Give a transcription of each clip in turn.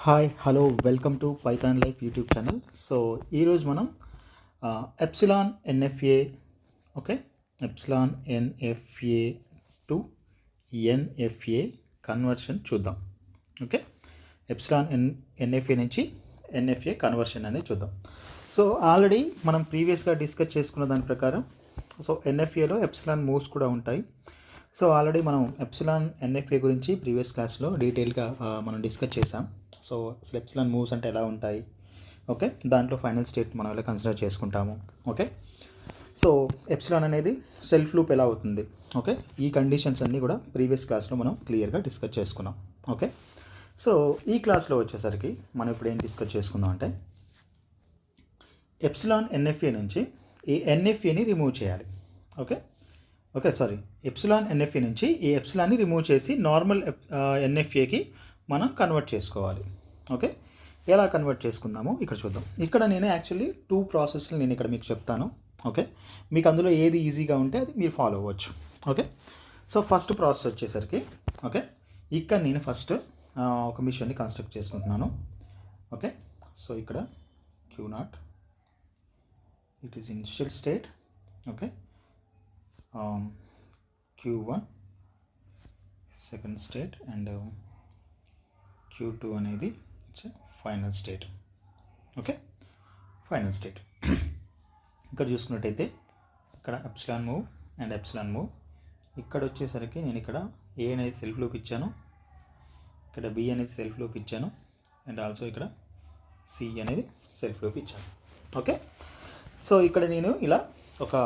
Hi hello welcome to Python life YouTube channel. So ఈరోజు మనం epsilon NFA okay epsilon NFA to NFA conversion చూద్దాం. Okay, epsilon NFA నుంచి NFA conversion అనేది చూద్దాం. So already మనం ప్రీవియస్గా డిస్కస్ చేసుకున్న దాని ప్రకారం సో ఎన్ఎఫ్ఏలో ఎప్సిలాన్ మూవ్స్ కూడా ఉంటాయి. సో ఆల్రెడీ మనం ఎప్సిలాన్ ఎన్ఎఫ్ఏ గురించి ప్రీవియస్ క్లాస్లో డీటెయిల్గా మనం డిస్కస్ చేసాం. సో అసలు ఎప్సిలాన్ మూవ్స్ అంటే ఎలా ఉంటాయి, ఓకే, దాంట్లో ఫైనల్ స్టేట్ మనం ఎలా కన్సిడర్ చేసుకుంటాము. ఓకే, సో ఎప్సిలాన్ అనేది సెల్ఫ్ లూప్ ఎలా అవుతుంది, ఓకే, ఈ కండిషన్స్ అన్నీ కూడా ప్రీవియస్ క్లాస్లో మనం క్లియర్గా డిస్కస్ చేసుకున్నాం. ఓకే, సో ఈ క్లాస్లో వచ్చేసరికి మనం ఇప్పుడు ఏం డిస్కస్ చేసుకుందాం అంటే ఎప్సిలాన్ ఎన్ఎఫ్ఏ నుంచి ఈ ఎన్ఎఫ్ఏని రిమూవ్ చేయాలి. Okay okay sorry epsilon NFA నుంచి ఈ ఎప్సిలాన్ని రిమూవ్ చేసి నార్మల్ ఎన్ఎఫ్ఏకి మనం కన్వర్ట్ చేసుకోవాలి. ఓకే, ఎలా కన్వర్ట్ చేసుకుందామో ఇక్కడ చూద్దాం. ఇక్కడ నేను యాక్చువల్లీ 2 ప్రాసెస్లు నేను ఇక్కడ మీకు చెప్తాను. ఓకే, మీకు అందులో ఏది ఈజీగా ఉంటే అది మీరు ఫాలో అవ్వచ్చు. ఓకే, సో ఫస్ట్ ప్రాసెస్ వచ్చేసరికి ఓకే ఇక్కడ నేను ఫస్ట్ ఒక మిషన్ని కన్స్ట్రక్ట్ చేసుకుంటున్నాను. ఓకే, సో ఇక్కడ Q0 it is initial state. Okay, Q1 second state and Q2 అనేది it's final state. Okay, final state. ఇక్కడ చూసుకున్నట్టయితే ఇక్కడ epsilon move and epsilon move. ఇక్కడ వచ్చేసరికి నేను ఇక్కడ ఏ అనేది సెల్ఫ్ లూప్ ఇచ్చాను, ఇక్కడ బి అనేది సెల్ఫ్ లూప్ ఇచ్చాను అండ్ ఆల్సో ఇక్కడ సి అనేది సెల్ఫ్ లూప్ ఇచ్చాను. ఓకే, సో ఇక్కడ నేను ఇలా ఒక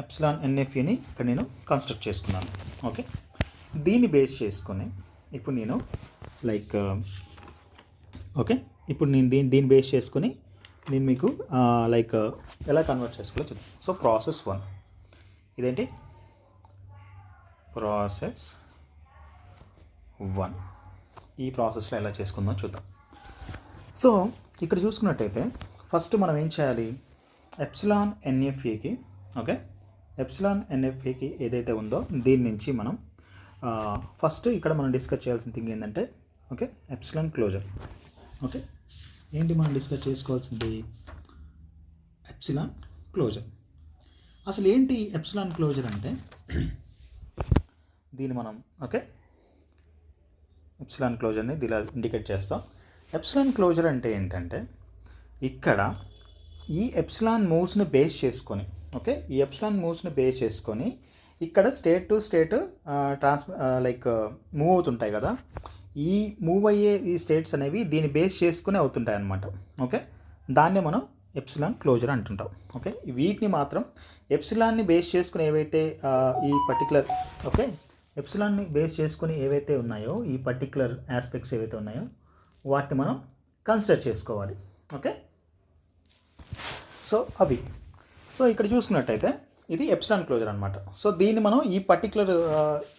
ఎప్సిలాన్ ఎన్ఎఫ్ఏని ఇక్కడ నేను కన్స్ట్రక్ట్ చేసుకున్నాను. ఓకే, దీన్ని బేస్ చేసుకొని ఇప్పుడు నేను లైక్ ఓకే ఇప్పుడు నేను దీన్ని బేస్ చేసుకొని నేను మీకు లైక్ ఎలా కన్వర్ట్ చేసుకోవాలో చూద్దాం. సో ప్రాసెస్ 1 ఇదేంటి, ప్రాసెస్ 1 ఈ ప్రాసెస్లో ఎలా చేసుకుందాం చూద్దాం. సో ఇక్కడ చూసుకున్నట్టయితే ఫస్ట్ మనం ఏం చేయాలి, ఎప్సిలాన్ ఎన్ఎఫ్ఏకి ఓకే ఎప్సిలాన్ ఎన్ఎఫ్ఏకి ఏదైతే ఉందో దీని నుంచి మనం ఫస్ట్ ఇక్కడ మనం డిస్కస్ చేయాల్సిన థింగ్ ఏంటంటే ఓకే ఎప్సిలాన్ క్లోజర్. ఓకే, ఏంటి మనం డిస్కస్ చేసుకోవాల్సింది, ఎప్సిలాన్ క్లోజర్. అసలు ఏంటి ఎప్సిలాన్ క్లోజర్ అంటే దీన్ని మనం ఓకే ఎప్సిలాన్ క్లోజర్ని ఇలా ఇండికేట్ చేస్తాం. ఎప్సిలాన్ క్లోజర్ అంటే ఏంటంటే ఇక్కడ ఈ ఎప్సిలాన్ మూవ్స్ని బేస్ చేసుకొని ఓకే ఈ ఎప్సిలాన్ మూవ్స్ని బేస్ చేసుకొని ఇక్కడ state to state like move అవుతుంటాయి కదా, ఈ మూవ్ అయ్యే ఈ స్టేట్స్ అనేవి దీన్ని బేస్ చేసుకుని అవుతుంటాయి అన్నమాట. ఓకే, దాన్నే మనం ఎప్సిలాన్ క్లోజర్ అంటుంటాం. ఓకే, వీటిని మాత్రం ఎప్సిలాన్ని బేస్ చేసుకుని ఏవైతే ఈ పర్టికులర్ ఓకే ఎప్సిలాన్ని బేస్ చేసుకుని ఏవైతే ఉన్నాయో ఈ పర్టికులర్ ఆస్పెక్ట్స్ ఏవైతే ఉన్నాయో వాటిని మనం కన్సిడర్ చేసుకోవాలి. ఓకే, సో అవి సో ఇక్కడ చూసుకున్నట్టయితే ఇది ఎప్సిలాన్ క్లోజర్ అనమాట. సో దీన్ని మనం ఈ particular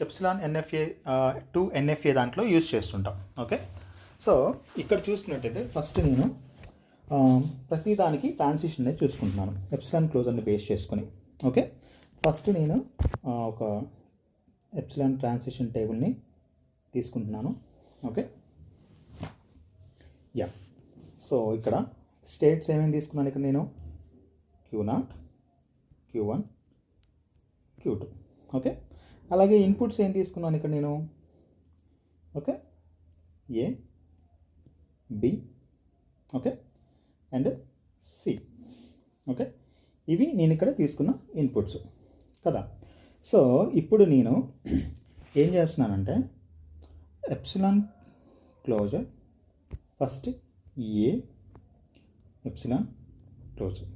epsilon NFA to NFA దాంట్లో యూజ్ చేస్తుంటాం. ఓకే, సో ఇక్కడ చూసుకున్నట్టయితే ఫస్ట్ నేను ప్రతి దానికి ట్రాన్సిషన్ అనేది చూసుకుంటున్నాను ఎప్సిలాన్ క్లోజర్ని బేస్ చేసుకొని. ఓకే, ఫస్ట్ నేను ఒక ఎప్సిలాన్ ట్రాన్సిషన్ టేబుల్ని తీసుకుంటున్నాను. ఓకే, యా, సో ఇక్కడ స్టేట్స్ ఏమేమి తీసుకున్నాను ఇక్కడ నేను Q0 Q1 Q2. ఓకే, అలాగే ఇన్పుట్స్ ఏం తీసుకున్నాను ఇక్కడ నేను okay A B okay and C. Okay, ఇవి నేను ఇక్కడ తీసుకున్న ఇన్పుట్స్ కదా. సో ఇప్పుడు నేను ఏం చేస్తున్నానంటే ఎప్సిలాన్ క్లోజర్ ఫస్ట్ ఏ ఎప్సిలాన్ క్లోజర్.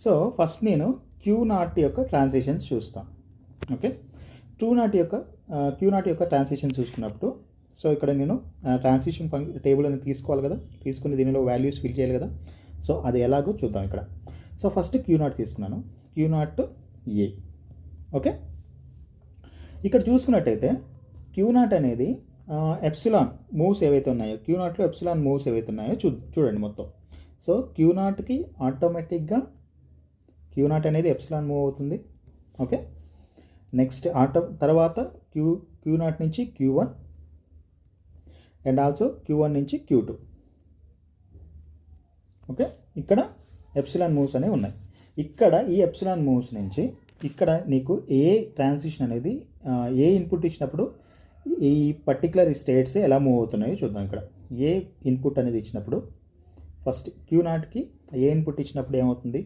సో ఫస్ట్ నేను Q0 యొక్క ట్రాన్సిషన్స్ చూస్తాను. ఓకే, Q0 యొక్క ట్రాన్సిషన్ చూసుకున్నప్పుడు సో ఇక్కడ నేను ట్రాన్సిషన్ టేబుల్ అనేది తీసుకోవాలి కదా, తీసుకుని దీనిలో వాల్యూస్ ఫిల్ చేయాలి కదా. సో అది ఎలాగో చూద్దాం ఇక్కడ. సో ఫస్ట్ Q0 తీసుకున్నాను, Q0 ఏ. ఓకే, ఇక్కడ చూసుకున్నట్టయితే Q0 అనేది ఎప్సిలాన్ మూవ్స్ ఏవైతే ఉన్నాయో Q0లో ఎప్సిలాన్ మూవ్స్ ఏవైతే ఉన్నాయో చూడండి మొత్తం. సో Q0కి ఆటోమేటిక్గా Q0 అనేది ఎప్సిలాన్ మూవ్ అవుతుంది. ఓకే, నెక్స్ట్ తర్వాత Q0 నుంచి Q1 అండ్ ఆల్సో Q1 నుంచి Q2. ఓకే, ఇక్కడ ఎప్సిలాన్ మూవ్స్ అనేవి ఉన్నాయి. ఇక్కడ ఈ ఎప్సిలాన్ మూవ్స్ నుంచి ఇక్కడ నీకు ఏ ట్రాన్సిషన్ అనేది ఏ ఇన్పుట్ ఇచ్చినప్పుడు ఈ పర్టికులర్ స్టేట్స్ ఎలా మూవ్ అవుతున్నాయో చూద్దాం. ఇక్కడ ఏ ఇన్పుట్ అనేది ఇచ్చినప్పుడు ఫస్ట్ Q0కి ఏ ఇన్పుట్ ఇచ్చినప్పుడు ఏమవుతుంది,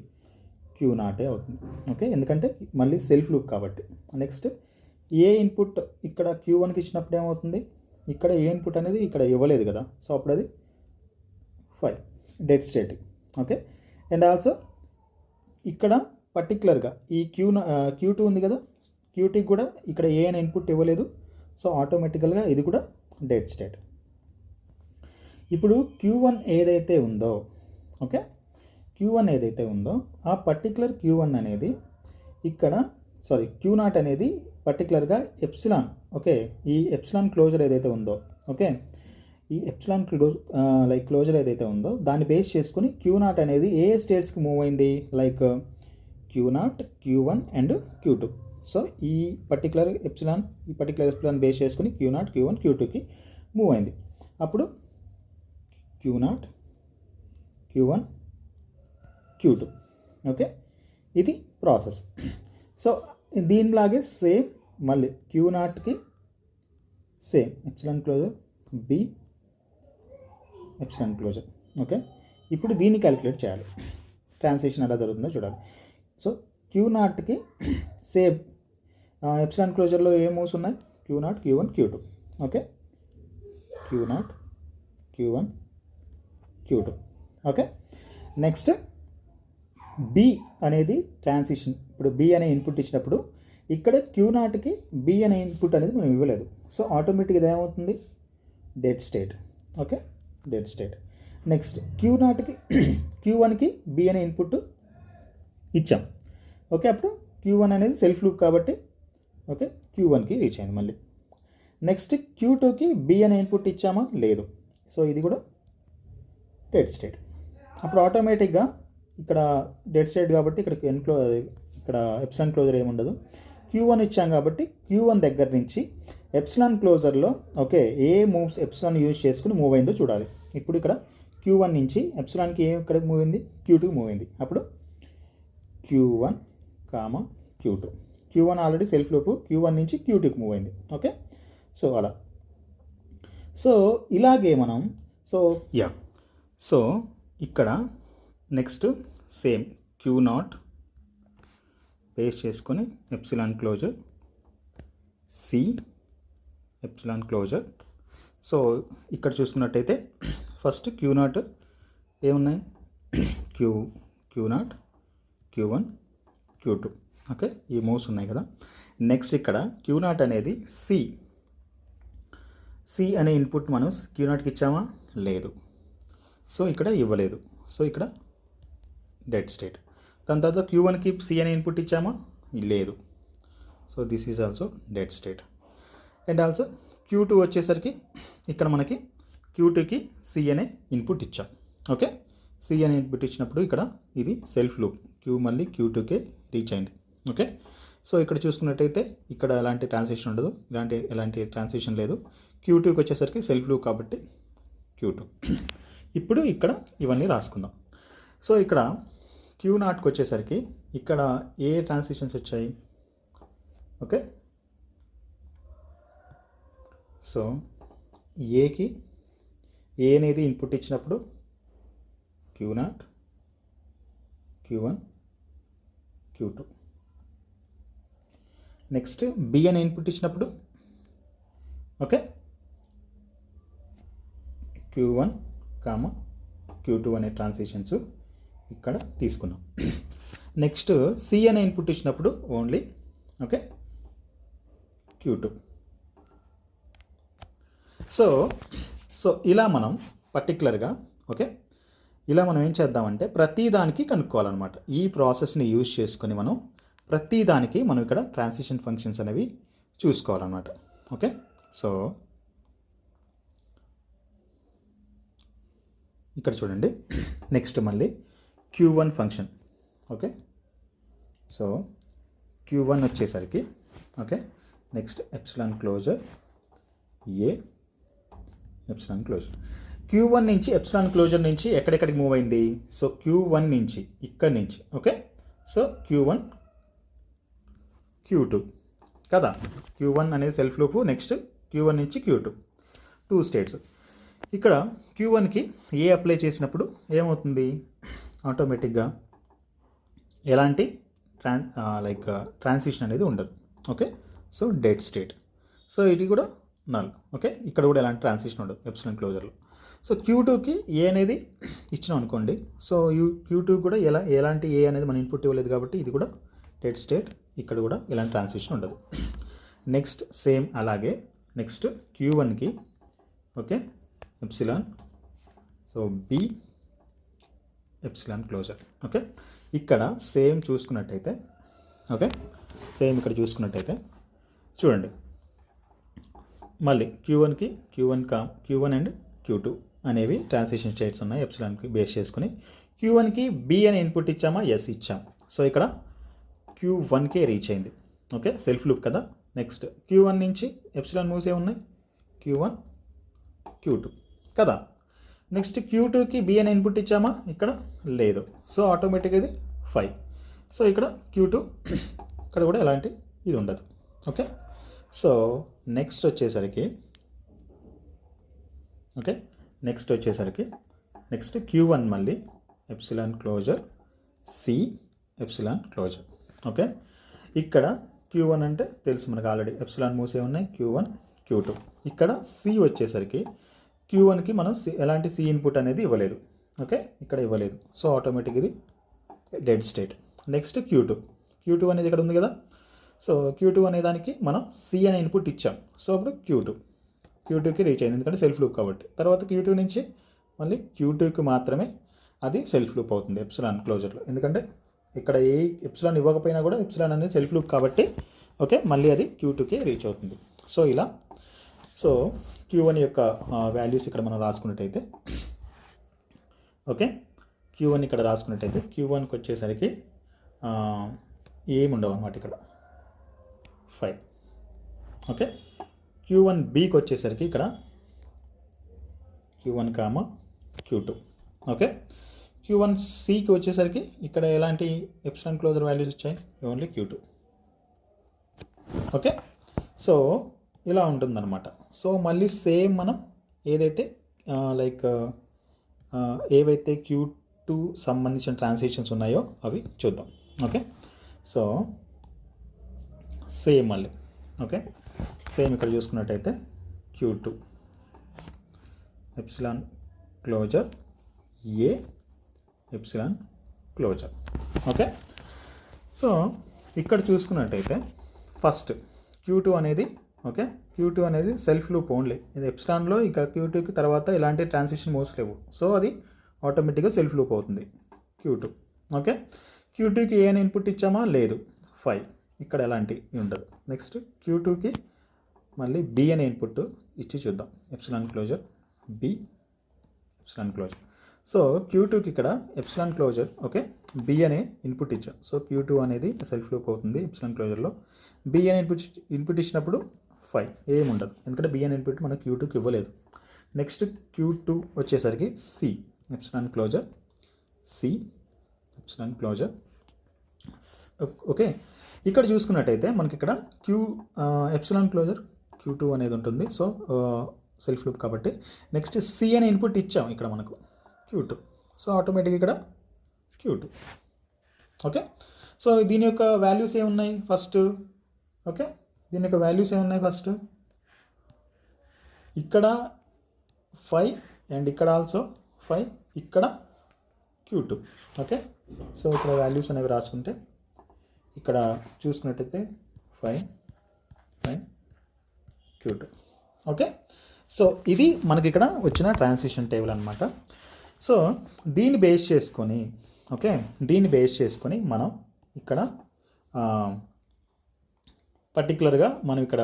Q0 అవుతుంది. ఓకే, ఎందుకంటే మళ్ళీ సెల్ఫ్ లూప్ కాబట్టి. నెక్స్ట్ ఏ ఇన్పుట్ ఇక్కడ Q1కి ఇచ్చినప్పుడు ఏమవుతుంది, ఇక్కడ ఏ ఇన్పుట్ అనేది ఇక్కడ ఇవ్వలేదు కదా, సో అప్పుడు అది 5 dead state. Okay, and also ఇక్కడ పర్టికులర్గా ఈ Q2 ఉంది కదా, Q2కి కూడా ఇక్కడ ఏ అనే ఇన్పుట్ ఇవ్వలేదు, సో ఆటోమేటికల్గా ఇది కూడా డెడ్ స్టేట్. ఇప్పుడు Q1 ఏదైతే ఉందో, ఓకే, Q1 ఏదైతే ఉందో ఆ పర్టికులర్ Q1 అనేది ఇక్కడ Q0 అనేది పర్టికులర్గా ఎప్సిలాన్, ఓకే, ఈ ఎప్సిలాన్ క్లోజర్ ఏదైతే ఉందో, ఓకే, ఈ ఎప్సిలాన్ క్లోజర్ ఏదైతే ఉందో దాన్ని బేస్ చేసుకుని Q0 అనేది ఏ స్టేట్స్కి మూవ్ అయింది, like Q0, Q1 and Q2. So ఈ పర్టికులర్ ఎప్సిలాన్ బేస్ చేసుకుని Q0, Q1, Q2కి మూవ్ అయింది. అప్పుడు Q0, Q1, Q2. ఓకే, ఇది ప్రాసెస్. సో దీనిలాగే సేమ్ మళ్ళీ Q0కి same epsilon closure B epsilon closure. Okay, ఇప్పుడు దీన్ని క్యాలిక్యులేట్ చేయాలి, ట్రాన్సిషన్ ఎలా జరుగుతుందో చూడాలి. సో Q0కి సేమ్ ఎప్సిలాన్ క్లోజర్లో ఏ మూవ్స్ ఉన్నాయి, Q0, Q1, Q2. Okay, Q0, Q1, Q2. Okay, next B అనేది ట్రాన్సిషన్. ఇప్పుడు B అనే ఇన్పుట్ ఇచ్చినప్పుడు ఇక్కడ Q0కి B అనే ఇన్పుట్ అనేది మనం ఇవ్వలేదు, సో ఆటోమేటిక్గా ఇది ఏమవుతుంది, dead state. Okay, dead state. Next Q1కి B అనే ఇన్పుట్ ఇచ్చాం. ఓకే, అప్పుడు Q1 అనేది సెల్ఫ్ లూప్ కాబట్టి ఓకే Q1కి రీచ్ అయింది మళ్ళీ. నెక్స్ట్ Q2కి B అనే ఇన్పుట్ ఇచ్చామా, లేదు, సో ఇది కూడా డెడ్ స్టేట్. అప్పుడు ఆటోమేటిక్గా ఇక్కడ డెడ్ స్టేట్ కాబట్టి ఇక్కడ ఎప్సిలాన్ క్లోజర్ ఏముండదు. Q1 ఇచ్చాం కాబట్టి Q1 దగ్గర నుంచి ఎప్సిలాన్ క్లోజర్లో ఓకే ఏ మూవ్స్ ఎప్సిలాన్ యూజ్ చేసుకుని మూవ్ అయిందో చూడాలి. ఇప్పుడు ఇక్కడ Q1 నుంచి ఎప్సిలాన్కి ఏం ఇక్కడ మూవ్ అయింది, Q2 మూవ్ అయింది. అప్పుడు Q1, Q2. Q1 already self loop, Q1 నుంచి Q2కి మూవ్ అయింది. ఓకే, సో అలా. సో ఇలాగే మనం సో ఇక్కడ నెక్స్ట్ సేమ్ Q0 బేస్ చేసుకొని epsilon closure C epsilon closure. So ఇక్కడ చూసుకున్నట్టయితే ఫస్ట్ Q0 ఏమున్నాయి, Q0, Q1, Q2. ఓకే, ఈ మూవ్స్ ఉన్నాయి కదా. నెక్స్ట్ ఇక్కడ Q0 అనేది సి అనే ఇన్పుట్ మనం Q0కి ఇచ్చామా, లేదు, సో ఇక్కడ ఇవ్వలేదు, సో ఇక్కడ డెడ్ స్టేట్. దాని తర్వాత Q1కి C అనే ఇన్పుట్ ఇచ్చామా, లేదు, so this is also dead state. And also Q2 వచ్చేసరికి ఇక్కడ మనకి Q2కి C అనే ఇన్పుట్ ఇచ్చాం. ఓకే, C అనే ఇన్పుట్ ఇచ్చినప్పుడు ఇక్కడ ఇది సెల్ఫ్ లూప్, మళ్ళీ Q2కే రీచ్ అయింది. ఓకే, సో ఇక్కడ చూసుకున్నట్టయితే ఇక్కడ ఎలాంటి ట్రాన్సిషన్ ఉండదు, ఎలాంటి ట్రాన్సిషన్ లేదు. Q2కి వచ్చేసరికి సెల్ఫ్ లూప్ కాబట్టి Q2. ఇప్పుడు ఇక్కడ ఇవన్నీ రాసుకుందాం. సో ఇక్కడ Q0కి వచ్చేసరికి ఇక్కడ ఏ ట్రాన్సిషన్స్ వచ్చాయి, ఓకే, సో ఏకి ఏ అనేది ఇన్పుట్ ఇచ్చినప్పుడు Q0, Q1, Q2. Next B అనే ఇన్పుట్ ఇచ్చినప్పుడు ఓకే Q1, Q2 అనే ట్రాన్సిషన్స్ ఇక్కడ తీసుకున్నాం. నెక్స్ట్ C అనే ఇన్పుట్ ఇచ్చినప్పుడు ఓన్లీ ఓకే Q2. సో ఇలా మనం పర్టికులర్గా ఓకే ఇలా మనం ఏం చేద్దామంటే ప్రతిదానికి కనుక్కోవాలన్నమాట. ఈ ప్రాసెస్ని యూజ్ చేసుకొని మనం ప్రతిదానికి మనం ఇక్కడ ట్రాన్సిషన్ ఫంక్షన్స్ అనేవి చూసుకోవాలన్నమాట. ఓకే, సో ఇక్కడ చూడండి, నెక్స్ట్ మళ్ళీ Q1 function. Okay, so Q1 వచ్చేసరికి ఓకే నెక్స్ట్ ఎప్సిలాన్ క్లోజర్ ఏ ఎప్సిలాన్ క్లోజర్. Q1 నుంచి ఎప్సిలాన్ క్లోజర్ నుంచి ఎక్కడెక్కడికి మూవ్ అయింది? సో Q1 నుంచి ఇక్కడి నుంచి, ఓకే. సో Q1 Q2 కదా. Q1 అనేది సెల్ఫ్ లూపు, నెక్స్ట్ Q1 నుంచి Q2 2 స్టేట్స్. ఇక్కడ Q1కి ఏ అప్లై చేసినప్పుడు ఏమవుతుంది? ఆటోమేటిక్గా ఎలాంటి ట్రాన్సిషన్ అనేది ఉండదు, okay. So dead state. So ఇది కూడా నల్, ఓకే. ఇక్కడ కూడా ఎలాంటి ట్రాన్సిషన్ ఉండదు ఎప్సిలాన్ క్లోజర్లో. సో Q2కి ఏ అనేది ఇచ్చినాం అనుకోండి. సో Q2 కూడా ఎలాంటి ఏ అనేది మనం ఇన్పుట్ ఇవ్వలేదు కాబట్టి ఇది కూడా డెడ్ స్టేట్. ఇక్కడ కూడా ఎలాంటి ట్రాన్సిషన్ ఉండదు. నెక్స్ట్ సేమ్ అలాగే నెక్స్ట్ Q1కి, okay, epsilon, so B epsilon closure, okay. ఇక్కడ సేమ్ చూసుకున్నట్టయితే, ఓకే, సేమ్ ఇక్కడ చూసుకున్నట్టయితే చూడండి, మళ్ళీ Q1కి Q1 అండ్ Q2 అనేవి ట్రాన్సిషన్ స్టేట్స్ ఉన్నాయి ఎప్సిలాన్కి బేస్ చేసుకుని. Q1కి B అని ఇన్పుట్ ఇచ్చామా? ఎస్ ఇచ్చాం. సో ఇక్కడ Q1కే రీచ్ అయింది, ఓకే, సెల్ఫ్ లూప్ కదా. నెక్స్ట్ Q1 నుంచి ఎప్సిలాన్ మూవ్స్ ఏమున్నాయి? Q1 Q2 కదా. నెక్స్ట్ Q2కి B అని ఇన్పుట్ ఇచ్చామా? ఇక్కడ లేదు. సో ఆటోమేటిక్గా ఇది 5. సో ఇక్కడ Q2 ఇక్కడ కూడా ఎలాంటి ఇది ఉండదు, ఓకే. సో నెక్స్ట్ వచ్చేసరికి, ఓకే, నెక్స్ట్ Q1 మళ్ళీ epsilon closure C epsilon closure, okay. ఇక్కడ Q1 అంటే తెలుసు మనకు ఆల్రెడీ ఎప్సిలాన్ మూవ్స్ ఏమున్నాయి? Q1 Q2. ఇక్కడ C వచ్చేసరికి Q1కి మనం ఎలాంటి C ఇన్పుట్ అనేది ఇవ్వలేదు, ఓకే, ఇక్కడ ఇవ్వలేదు. సో ఆటోమేటిక్ ఇది డెడ్ స్టేట్. నెక్స్ట్ Q2 అనేది ఇక్కడ ఉంది కదా. సో Q2 అనే దానికి మనం C అనే ఇన్పుట్ ఇచ్చాం. సో అప్పుడు Q2కి రీచ్ అయింది, ఎందుకంటే సెల్ఫ్ లూప్ కాబట్టి. తర్వాత Q2 నుంచి మళ్ళీ Q2కి మాత్రమే అది సెల్ఫ్ లూప్ అవుతుంది ఎప్సిలాన్ క్లోజర్లో, ఎందుకంటే ఇక్కడ ఏ ఎప్సిలాన్ ఇవ్వకపోయినా కూడా ఎప్సిలాన్ అనేది సెల్ఫ్ లూప్ కాబట్టి, ఓకే, మళ్ళీ అది Q2కి రీచ్ అవుతుంది. సో ఇలా, సో Q1 యొక్క వాల్యూస్ ఇక్కడ మనం రాసుకున్నట్టయితే, ఓకే, Q1 ఇక్కడ రాసుకున్నట్టయితే Q1కి వచ్చేసరికి ఏముండవు అన్నమాట, ఇక్కడ 5, ఓకే. Q1Bకి వచ్చేసరికి ఇక్కడ Q1, Q2, ఓకే. Q1Cకి వచ్చేసరికి ఇక్కడ ఎలాంటి ఎప్సిలాన్ క్లోజర్ వాల్యూస్ వచ్చాయి? Only Q2, okay. సో ఇలా ఉంటుందన్నమాట. సో మళ్ళీ సేమ్ మనం ఏదైతే ఏవైతే Q2 సంబంధించిన ట్రాన్సిషన్స్ ఉన్నాయో అవి చూద్దాం, ఓకే. సో సేమ్ మళ్ళీ, ఓకే, సేమ్ ఇక్కడ చూసుకున్నట్టయితే Q2 ఎప్సిలాన్ క్లోజర్ ఏ ఎప్సిలాన్ క్లోజర్, ఓకే. సో ఇక్కడ చూసుకున్నట్టయితే ఫస్ట్ Q2 అనేది, ఓకే, Q2 అనేది సెల్ఫ్ లూప్ ఓన్లీ. ఇది ఎప్సిలాన్లో ఇక Q2కి తర్వాత ఎలాంటి ట్రాన్సిషన్ మూవ్స్ లేవు. సో అది ఆటోమేటిక్గా సెల్ఫ్ లూప్ అవుతుంది Q2, ఓకే. Q2కి ఏ అని ఇన్పుట్ ఇచ్చామా? లేదు, 5. ఇక్కడ ఎలాంటి ఉండదు. నెక్స్ట్ Q2కి మళ్ళీ B అనే ఇన్పుట్ ఇచ్చి చూద్దాం, epsilon closure B epsilon closure. So Q2కి ఇక్కడ ఎప్సిలాన్ క్లోజర్, ఓకే, B అనే ఇన్పుట్ ఇచ్చాం. సో Q2 అనేది సెల్ఫ్ లూప్ అవుతుంది ఎప్సిలాన్ క్లోజర్లో. B అనే ఇన్పుట్ ఇచ్చినప్పుడు 5 ఏముండదు, ఎందుకంటే B అనే ఇన్పుట్ మనం Q2కి ఇవ్వలేదు. నెక్స్ట్ Q2 వచ్చేసరికి C epsilon closure C epsilon closure, okay. ఇక్కడ చూసుకున్నట్టయితే మనకి ఇక్కడ ఎప్సిలాన్ క్లోజర్ Q2 అనేది ఉంటుంది. సో సెల్ఫ్ లూప్ కాబట్టి. నెక్స్ట్ C అనే ఇన్పుట్ ఇచ్చాం ఇక్కడ మనకు Q2. సో ఆటోమేటిక్గా ఇక్కడ Q2, ఓకే. సో దీని యొక్క వాల్యూస్ ఏమున్నాయి ఫస్ట్? ఓకే, దీని యొక్క వాల్యూస్ ఏమున్నాయి ఫస్ట్? ఇక్కడ 5 అండ్ ఇక్కడ ఆల్సో 5, ఇక్కడ Q2, ఓకే. సో ఇక్కడ వాల్యూస్ అనేవి రాసుకుంటే ఇక్కడ చూసుకున్నట్టయితే 5 Q2, ఓకే. సో ఇది మనకి ఇక్కడ వచ్చిన ట్రాన్సిషన్ టేబుల్ అనమాట. సో దీన్ని బేస్ చేసుకొని, ఓకే, దీన్ని బేస్ చేసుకొని మనం ఇక్కడ పర్టికులర్గా మనం ఇక్కడ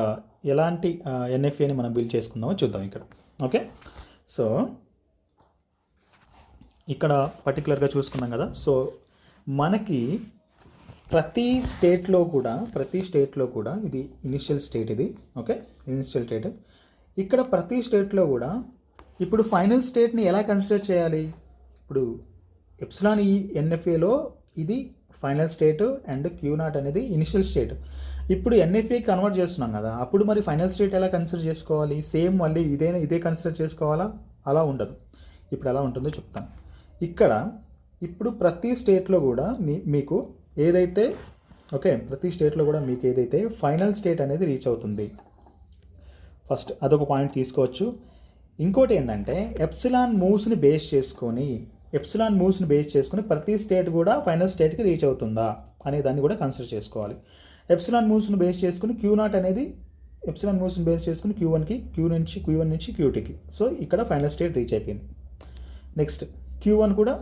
ఎలాంటి ఎన్ఎఫ్ఏని మనం బిల్డ్ చేసుకుందామో చూద్దాం ఇక్కడ, ఓకే. సో ఇక్కడ పర్టికులర్గా చూసుకున్నాం కదా. సో మనకి ప్రతి స్టేట్లో కూడా ఇది ఇనిషియల్ స్టేట్, ఇది ఓకే, ఇనిషియల్ స్టేట్. ఇక్కడ ప్రతి స్టేట్లో కూడా ఇప్పుడు ఫైనల్ స్టేట్ని ఎలా కన్సిడర్ చేయాలి? ఇప్పుడు ఎప్సిలాన్ ఈ ఎన్ఎఫ్ఏలో ఇది final state and Q naught అనేది ఇనిషియల్ స్టేట్. ఇప్పుడు ఎన్ఎఫ్ఏ కన్వర్ట్ చేస్తున్నాం కదా, అప్పుడు మరి ఫైనల్ స్టేట్ ఎలా కన్సిడర్ చేసుకోవాలి? సేమ్ మళ్ళీ ఇదే కన్సిడర్ చేసుకోవాలా? అలా ఉండదు. ఇప్పుడు ఎలా ఉంటుందో చెప్తాను. ఇక్కడ ఇప్పుడు ప్రతి స్టేట్లో కూడా మీకు ఏదైతే ప్రతి స్టేట్లో కూడా మీకు ఏదైతే ఫైనల్ స్టేట్ అనేది రీచ్ అవుతుంది, ఫస్ట్ అదొక పాయింట్ తీసుకోవచ్చు. ఇంకోటి ఏంటంటే ఎప్సిలాన్ మూవ్స్ని బేస్ చేసుకొని ప్రతి స్టేట్ కూడా ఫైనల్ స్టేట్కి రీచ్ అవుతుందా అనే దాన్ని కూడా కన్సిడర్ చేసుకోవాలి. ఎప్సిలాన్ మూవ్స్ని బేస్ చేసుకుని క్యూ నాట్ అనేది ఎప్సిలాన్ మూవ్స్ని బేస్ చేసుకుని Q1కి, Q1 నుంచి Q2కి. సో ఇక్కడ ఫైనల్ స్టేట్ రీచ్ అయిపోయింది. నెక్స్ట్ Q1 కూడా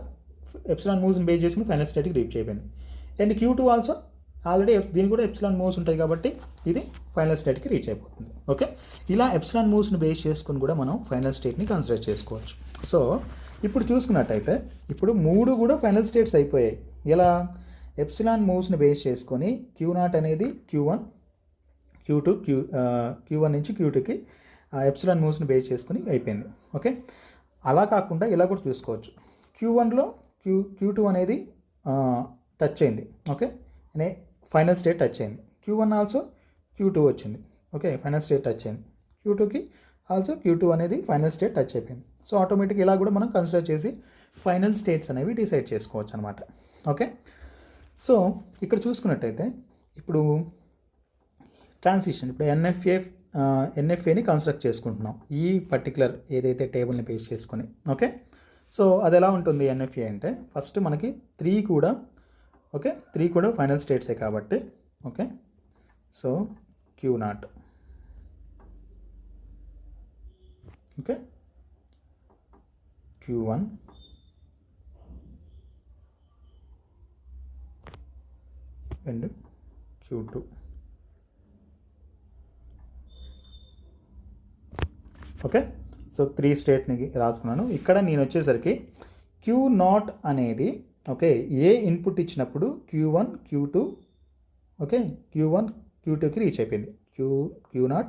ఎప్సిలాన్ మూవ్స్ని బేస్ చేసుకుని ఫైనల్ స్టేట్కి రీచ్ అయిపోయింది. అండ్ Q2 ఆల్సో ఆల్రెడీ దీని కూడా ఎప్సిలాన్ మూవ్స్ ఉంటాయి కాబట్టి ఇది ఫైనల్ స్టేట్కి రీచ్ అయిపోతుంది. ఓకే, ఇలా ఎప్సిలాన్ మూవ్స్ని బేస్ చేసుకుని కూడా మనం ఫైనల్ స్టేట్ని కన్సిడర్ చేసుకోవచ్చు. సో ఇప్పుడు చూసుకున్నట్టయితే ఇప్పుడు 3 కూడా ఫైనల్ స్టేట్స్ అయిపోయాయి. ఎలా? ఎప్సిలాన్ మూవ్స్ని బేస్ చేసుకొని Q0 అనేది Q1 నుంచి Q2కి ఎప్సిలాన్ మూవ్స్ని బేస్ చేసుకుని అయిపోయింది. ఓకే, అలా కాకుండా ఇలా కూడా చూసుకోవచ్చు. Q1లో Q2 అనేది టచ్ అయింది. ఓకే, ఫైనల్ స్టేట్ టచ్ అయింది. Q1 ఆల్సో Q2 వచ్చింది. ఓకే, ఫైనల్ స్టేట్ టచ్ అయింది. Q2కి ఆల్సో Q2 అనేది ఫైనల్ స్టేట్ టచ్ అయిపోయింది. సో ఆటోమేటిక్ ఇలా కూడా మనం కన్సిడర్ చేసి ఫైనల్ స్టేట్స్ అనేవి డిసైడ్ చేసుకోవచ్చు అనమాట. ఓకే, సో ఇక్కడ చూసుకున్నట్టయితే ఇప్పుడు ట్రాన్సిషన్, ఇప్పుడు ఎన్ఎఫ్ఏని కన్స్ట్రక్ట్ చేసుకుంటున్నాం ఈ పర్టికులర్ ఏదైతే టేబుల్ని బేస్ చేసుకొని. ఓకే, సో అది ఎలా ఉంటుంది ఎన్ఎఫ్ఏ అంటే ఫస్ట్ మనకి 3 కూడా ఫైనల్ స్టేట్సే కాబట్టి. Okay, so Q0, okay, Q1 and Q2. Okay, so 3 స్టేట్ని రాసుకున్నాను. ఇక్కడ నేను వచ్చేసరికి Q0 అనేది ఓకే ఏ ఇన్పుట్ ఇచ్చినప్పుడు Q1 Q2 okay Q1 Q2కి reach అయిపోయింది. Q0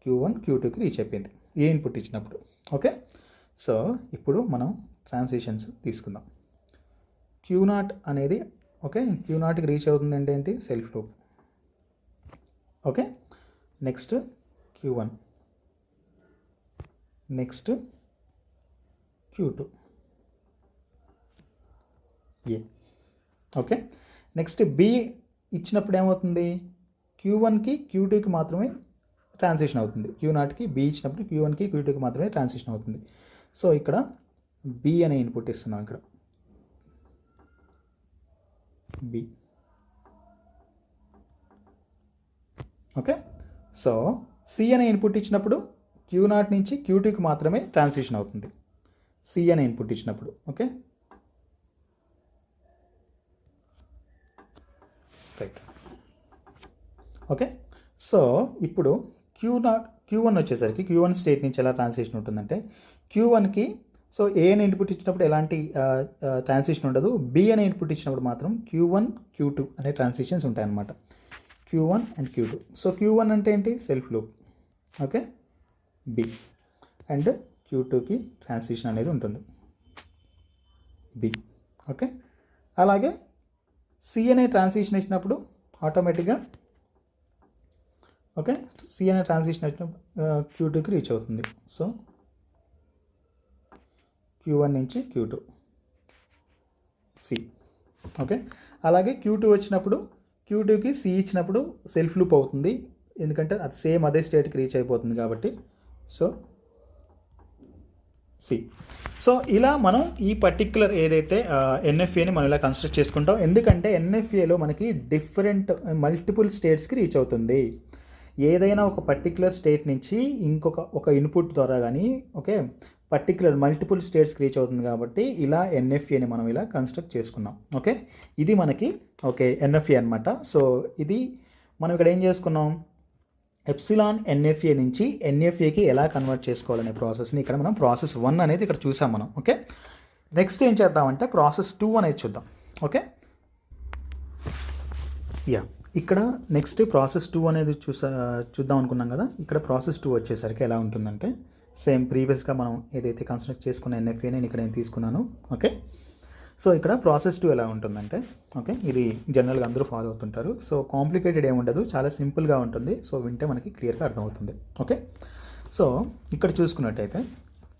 Q1 Q2కి రీచ్ అయిపోయింది ఏ ఇన్పుట్ ఇచ్చినప్పుడు. ఓకే, సో ఇప్పుడు మనం ట్రాన్సిషన్స్ తీసుకుందాం. Q0 అనేది ఓకే Q0కి రీచ్ అవుతుంది అంటే ఏంటి? Self loop. Okay, next Q1, next Q2 ఏ. ఓకే, నెక్స్ట్ B ఇచ్చినప్పుడు ఏమవుతుంది? Q1కి Q2కి మాత్రమే ట్రాన్సిషన్ అవుతుంది. Q0కి B ఇచ్చినప్పుడు Q1కి Q2కి మాత్రమే ట్రాన్సిషన్ అవుతుంది. సో ఇక్కడ B అనే ఇన్పుట్ ఇస్తున్నాం. ఇక్కడ B. ఓకే, సో C అనే ఇన్పుట్ ఇచ్చినప్పుడు Q0 నుంచి Q2కి మాత్రమే ట్రాన్సిషన్ అవుతుంది C అనే ఇన్పుట్ ఇచ్చినప్పుడు. Okay, right. ఓకే, సో ఇప్పుడు Q1 వచ్చేసరికి Q1 స్టేట్ నుంచి ఎలా ట్రాన్సిషన్ ఉంటుందంటే Q1కి సో A అనే ఇన్పుట్ ఇచ్చినప్పుడు ఎలాంటి ట్రాన్సిషన్ ఉండదు. B అనే ఇన్పుట్ ఇచ్చినప్పుడు మాత్రం Q1 Q2 అనే ట్రాన్సిషన్స్ ఉంటాయన్నమాట. Q1 and Q2. So Q1 అంటే ఏంటి? Self loop. Okay, B and Q2కి ట్రాన్సిషన్ అనేది ఉంటుంది B. ఓకే, అలాగే C అనే ట్రాన్సిషన్ ఇచ్చినప్పుడు ఆటోమేటిక్గా ఓకే C అనే ట్రాన్సిషన్ ఇచ్చినప్పుడు Q2కి రీచ్ అవుతుంది. సో Q1 నుంచి Q2 C. ఓకే, అలాగే Q2 వచ్చినప్పుడు Q2కి C ఇచ్చినప్పుడు సెల్ఫ్ లూప్ అవుతుంది, ఎందుకంటే అది సేమ్ అదే స్టేట్కి రీచ్ అయిపోతుంది కాబట్టి. So C. సో ఇలా మనం ఈ పర్టిక్యులర్ ఏదైతే ఎన్ఎఫ్ఏని మనం ఇలా కన్స్ట్రక్ట్ చేసుకుంటాం, ఎందుకంటే ఎన్ఎఫ్ఏలో మనకి మల్టిపుల్ స్టేట్స్కి రీచ్ అవుతుంది. ఏదైనా ఒక పర్టిక్యులర్ స్టేట్ నుంచి ఒక ఇన్పుట్ ద్వారా కానీ ఓకే పర్టిక్యులర్ మల్టిపుల్ స్టేట్స్కి రీచ్ అవుతుంది కాబట్టి ఇలా ఎన్ఎఫ్ఏని మనం ఇలా కన్స్ట్రక్ట్ చేసుకున్నాం. ఓకే, ఇది మనకి ఓకే ఎన్ఎఫ్ఏ అనమాట. సో ఇది మనం ఇక్కడ ఏం చేసుకున్నాం? ఎప్సిలాన్ ఎన్ఎఫ్ఏ నుంచి ఎన్ఎఫ్ఏకి ఎలా కన్వర్ట్ చేసుకోవాలనే ప్రాసెస్ని ఇక్కడ మనం ప్రాసెస్ 1 అనేది ఇక్కడ చూసాం మనం. ఓకే, నెక్స్ట్ ఏం చేద్దామంటే ప్రాసెస్ 2 అనేది చూద్దాం. ఓకే, ఇక్కడ నెక్స్ట్ ప్రాసెస్ 2 అనేది చూద్దాం అనుకున్నాం కదా. ఇక్కడ ప్రాసెస్ 2 వచ్చేసరికి ఎలా ఉంటుందంటే సేమ్ ప్రీవియస్గా మనం ఏదైతే కన్స్ట్రక్ట్ చేసుకున్న ఎన్ఎఫ్ఏ నేను ఇక్కడ నేను తీసుకున్నాను. ఓకే, సో ఇక్కడ ప్రాసెస్ 2 ఎలా ఉంటుందంటే, ఓకే, ఇది జనరల్గా అందరూ ఫాలో అవుతుంటారు. సో కాంప్లికేటెడ్ ఏముండదు, చాలా సింపుల్గా ఉంటుంది. సో వింటే మనకి క్లియర్గా అర్థమవుతుంది. ఓకే, సో ఇక్కడ చూసుకున్నట్టయితే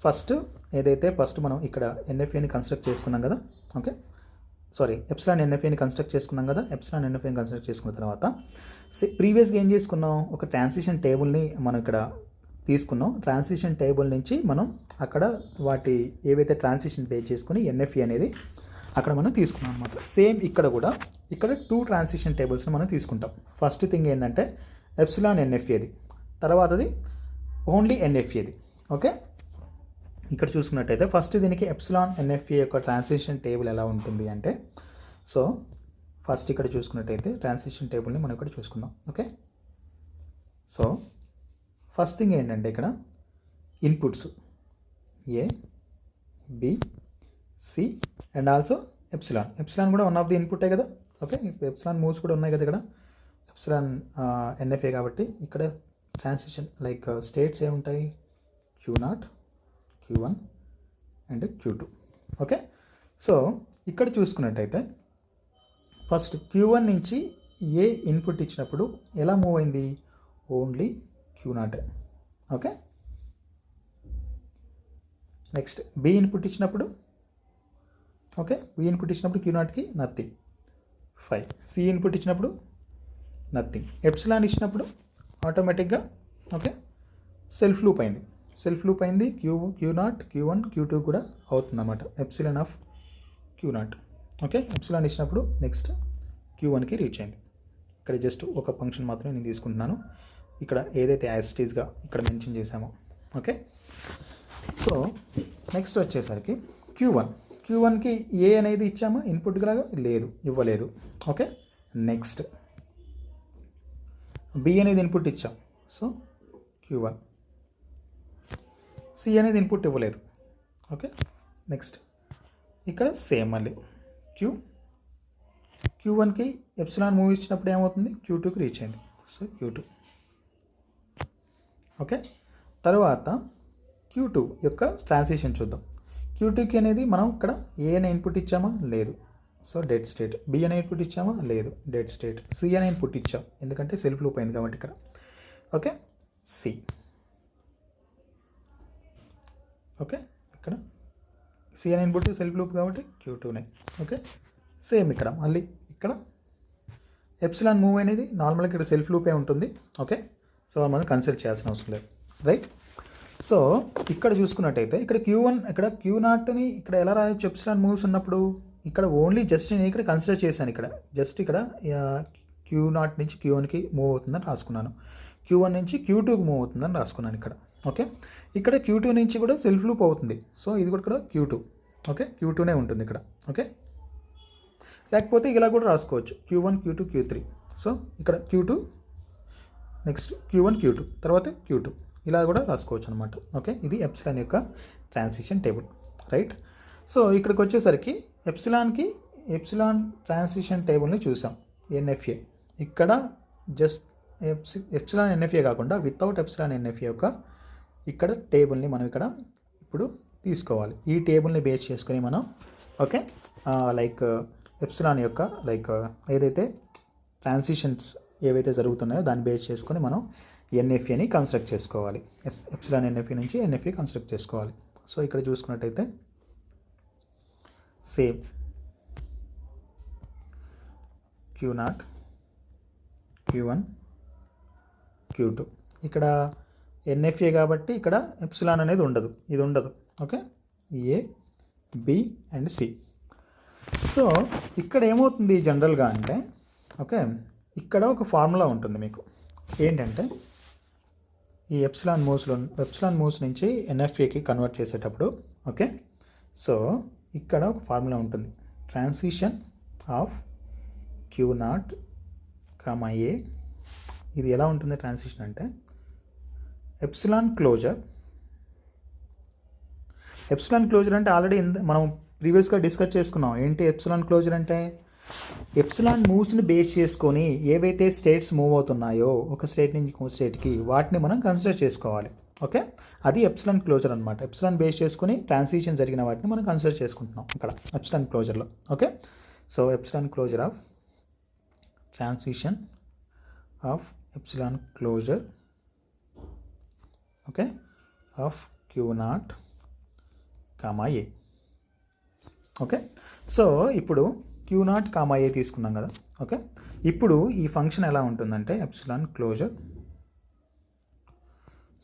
ఫస్ట్ మనం ఇక్కడ ఎన్ఎఫ్ఏని కన్స్ట్రక్ట్ చేసుకున్నాం కదా. ఓకే, సారీ, ఎప్సిలాన్ ఎన్ఎఫ్ఏని కన్స్ట్రక్ట్ చేసుకున్నాం కదా. ఎప్సిలాన్ ఎన్ఎఫ్ఏని కన్స్ట్రక్ట్ చేసుకున్న తర్వాత ప్రీవియస్గా ఏం చేసుకున్నాం, ఒక ట్రాన్సిషన్ టేబుల్ని మనం ఇక్కడ తీసుకున్నాం. ట్రాన్సిషన్ టేబుల్ నుంచి మనం అక్కడ వాటి ఏవైతే ట్రాన్సిషన్ పే చేసుకుని ఎన్ఎఫ్ఏ అనేది అక్కడ మనం తీసుకున్నాం అనమాట. సేమ్ ఇక్కడ కూడా ఇక్కడ 2 ట్రాన్సిషన్ టేబుల్స్ని మనం తీసుకుంటాం. ఫస్ట్ థింగ్ ఏంటంటే ఎప్సిలాన్ ఎన్ఎఫ్ఏది, తర్వాతది ఓన్లీ ఎన్ఎఫ్ఏది. ఓకే, ఇక్కడ చూసుకున్నట్టయితే ఫస్ట్ దీనికి ఎప్సిలాన్ ఎన్ఎఫ్ఏ యొక్క ట్రాన్సిషన్ టేబుల్ ఎలా ఉంటుంది అంటే, సో ఫస్ట్ ఇక్కడ చూసుకున్నట్టయితే ట్రాన్సిషన్ టేబుల్ని మనం ఇక్కడ చూసుకుందాం. ఓకే, సో ఫస్ట్ థింగ్ ఏంటంటే ఇక్కడ inputs A, B, C and also epsilon కూడా వన్ ఆఫ్ ది ఇన్పుటే కదా. ఓకే, ఎప్సిలాన్ మూవ్స్ కూడా ఉన్నాయి కదా ఇక్కడ. ఎప్సిలాన్ ఎన్ఎఫ్ఏ కాబట్టి ఇక్కడ ట్రాన్సిషన్ లైక్ స్టేట్స్ ఏముంటాయి, Q0, Q1 and Q2. Okay, so ఇక్కడ చూసుకున్నట్టయితే ఫస్ట్ Q1 నుంచి ఏ ఇన్పుట్ ఇచ్చినప్పుడు ఎలా మూవ్ అయింది, only Q0. Okay, next B input ఇచ్చినప్పుడు, ఓకే, బి ఇన్పుట్ ఇచ్చినప్పుడు Q0కి నథింగ్, 5. సి ఇన్పుట్ ఇచ్చినప్పుడు నథింగ్. ఎప్సిలాన్ ఇచ్చినప్పుడు ఆటోమేటిక్గా ఓకే సెల్ఫ్ లూప్ అయింది. Q0, Q1, Q2 కూడా అవుతుందన్నమాట. Epsilon of Q0. Okay, epsilon ఇచ్చినప్పుడు నెక్స్ట్ Q1కి రీచ్ అయింది. ఇక్కడ జస్ట్ ఒక ఫంక్షన్ మాత్రమే నేను తీసుకుంటున్నాను, ఇక్కడ ఏదైతే యాస్టీస్గా ఇక్కడ మెన్షన్ చేసామో. ఓకే, సో నెక్స్ట్ వచ్చేసరికి Q1కి ఏ అనేది ఇచ్చామా ఇన్పుట్గా, లేదు, ఇవ్వలేదు. ఓకే, నెక్స్ట్ బి అనేది ఇన్పుట్ ఇచ్చాం, సో Q1. సి అనేది ఇన్పుట్ ఇవ్వలేదు. ఓకే, నెక్స్ట్ ఇక్కడ సేమ్ మళ్ళీ Q1కి ఎప్సిలాన్ మూవ్ ఇచ్చినప్పుడు ఏమవుతుంది, Q2కి రీచ్ అయింది, సో Q2. ఓకే, తర్వాత Q2 యొక్క ట్రాన్సిషన్ చూద్దాం. Q2కి అనేది మనం ఇక్కడ ఏ అనే ఇన్పుట్ ఇచ్చామా, లేదు, సో డెడ్ స్టేట్. బి అనే ఇన్పుట్ ఇచ్చామా, లేదు, డెడ్ స్టేట్. సి అనే ఇన్పుట్ ఇచ్చాం ఎందుకంటే సెల్ఫ్ లూప్ అయింది కాబట్టి ఇక్కడ. Okay, C. ఓకే, ఇక్కడ సి అనే ఇన్పుట్ సెల్ఫ్ లూప్ కాబట్టి Q2నే. ఓకే, సేమ్ ఇక్కడ మళ్ళీ ఇక్కడ ఎప్సిలాన్ మూవ్ అనేది నార్మల్గా ఇక్కడ సెల్ఫ్ లూపే ఉంటుంది. ఓకే, సో మనం కన్సిడర్ చేయాల్సిన అవసరం లేదు, రైట్. సో ఇక్కడ చూసుకున్నట్టయితే ఇక్కడ Q0ని ఇక్కడ ఎలా రాయొచ్చు, ఎప్సిలాన్ మూవ్స్ ఉన్నప్పుడు ఇక్కడ ఓన్లీ జస్ట్ నేను ఇక్కడ కన్సిడర్ చేశాను. ఇక్కడ జస్ట్ ఇక్కడ Q0 నుంచి Q1కి మూవ్ అవుతుందని రాసుకున్నాను, Q1 నుంచి Q2కి మూవ్ అవుతుందని రాసుకున్నాను ఇక్కడ. ఓకే, ఇక్కడ Q2 నుంచి కూడా సెల్ఫ్ లూప్ అవుతుంది, సో ఇది కూడా ఇక్కడ Q2. ఓకే, Q2నే ఉంటుంది ఇక్కడ. ఓకే, లేకపోతే ఇలా కూడా రాసుకోవచ్చు, Q1, Q2, Q3. సో ఇక్కడ Q2, నెక్స్ట్ Q1, Q2, తర్వాత Q2, ఇలా కూడా రాసుకోవచ్చు అనమాట. ఓకే, ఇది ఎప్సిలాన్ యొక్క ట్రాన్సిషన్ టేబుల్, రైట్. సో ఇక్కడికి వచ్చేసరికి ఎప్సిలాన్ ట్రాన్సిషన్ టేబుల్ని చూసాం, ఎన్ఎఫ్ఏ. ఇక్కడ జస్ట్ ఎప్సిలాన్ ఎన్ఎఫ్ఏ కాకుండా వితౌట్ ఎప్సిలాన్ ఎన్ఎఫ్ఏ యొక్క ఇక్కడ టేబుల్ని మనం ఇక్కడ ఇప్పుడు తీసుకోవాలి. ఈ టేబుల్ని బేస్ చేసుకొని మనం ఓకే లైక్ ఎప్సిలాన్ యొక్క లైక్ ఏదైతే ట్రాన్సిషన్స్ ఏవైతే జరుగుతున్నాయో దాన్ని బేస్ చేసుకొని మనం ఎన్ఎఫ్ఏని కన్స్ట్రక్ట్ చేసుకోవాలి. ఎప్సిలాన్ ఎన్ఎఫ్ఏ నుంచి ఎన్ఎఫ్ఏ కన్స్ట్రక్ట్ చేసుకోవాలి. సో ఇక్కడ చూసుకున్నట్టయితే సేమ్ Q0, Q1, Q2. ఇక్కడ ఎన్ఎఫ్ఏ కాబట్టి ఇక్కడ ఎప్సిలాన్ అనేది ఉండదు, ఇది ఉండదు. Okay, A, B and C. So ఇక్కడ ఏమవుతుంది జనరల్గా అంటే ఓకే ఇక్కడ ఒక ఫార్ములా ఉంటుంది మీకు ఏంటంటే ఈ ఎప్సిలాన్ మూవ్స్ నుంచి ఎన్ఎఫ్ఏకి కన్వర్ట్ చేసేటప్పుడు ఓకే. సో ఇక్కడ ఒక ఫార్ములా ఉంటుంది, ట్రాన్సిషన్ ఆఫ్ Q0, ఏ. ఇది ఎలా ఉంటుంది ట్రాన్సిషన్ అంటే ఎప్సిలాన్ క్లోజర్ అంటే ఆల్రెడీ మనం ప్రీవియస్గా డిస్కస్ చేసుకున్నాం. ఏంటి ఎప్సిలాన్ క్లోజర్ అంటే ఎప్సిలాన్ మూవ్స్ని బేస్ చేసుకొని ఏవైతే స్టేట్స్ మూవ్ అవుతున్నాయో ఒక స్టేట్ నుంచి ఇంకో స్టేట్కి వాటిని మనం కన్సిడర్ చేసుకోవాలి. ఓకే, అది ఎప్సిలాన్ క్లోజర్ అనమాట. ఎప్సిలాన్ బేస్ చేసుకుని ట్రాన్సిషన్ జరిగిన వాటిని మనం కన్సిడర్ చేసుకుంటున్నాం ఇక్కడ ఎప్సిలాన్ క్లోజర్లో. Okay, so epsilon closure of transition of epsilon closure, okay, of Q0, A. Okay, so ఇప్పుడు Q0, A తీసుకున్నాం కదా. ఓకే, ఇప్పుడు ఈ ఫంక్షన్ ఎలా ఉంటుందంటే epsilon closure,